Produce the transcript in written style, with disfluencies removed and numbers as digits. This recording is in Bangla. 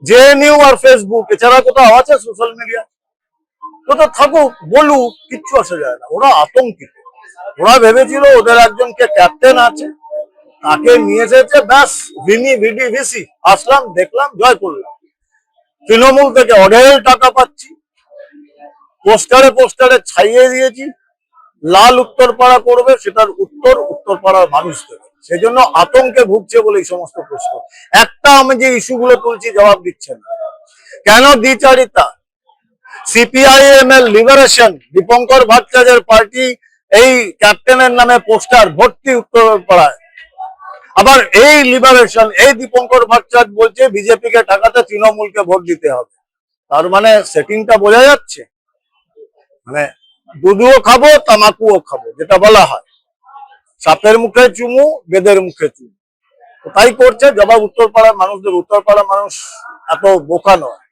জেএনইউ আর ফেসবুক এছাড়া কোথাও আছে সোশ্যাল মিডিয়া? কোথাও থাকুক, বলুক, কিচ্ছু আসে যায় না। ওরা আতঙ্কিত। ওরা ভেবেছিল ওদের একজনকে ক্যাপ্টেন আছে, তাকে নিয়ে এসেছে, ব্যাস ভিনি ভিডি ভিসি, আসলাম, দেখলাম, জয় করলাম। তৃণমূল থেকে অঢেল টাকা পাচ্ছি, পোস্টারে পোস্টারে ছাইয়ে দিয়েছি। লাল উত্তরপাড়া করবে, সেটার উত্তর উত্তরপাড়ার মানুষ দেবে। সেই জন্য আতঙ্কে ভুগছে বলে এই সমস্ত প্রশ্ন। একটা আমি যে ইস্যুগুলো তুলছি জবাব দিচ্ছেন না। কেন দ্বিচারিতা? সিপিআইএম এর লিবারেশন, দীপঙ্কর ভট্টাচার্যের পার্টি, এই ক্যাপ্টেনের নামে পোস্টার ভর্তি উত্তরপাড়ায়। আবার এই লিবারেশন, এই দীপঙ্কর ভট্টাচার্য বলছে বিজেপি কে ঠেকাতে তৃণমূলকে ভোট দিতে হবে। তার মানে সেটিংটা বোঝা যাচ্ছে, মানে দুধুও খাবো তামাকুও খাবো, যেটা বলা হয় সাপের মুখে চুমু বেদের মুখে চুমু। তাই করছে। জবাব উত্তরপাড়ার মানুষদের। উত্তরপাড়ার মানুষ এত বোকা নয়।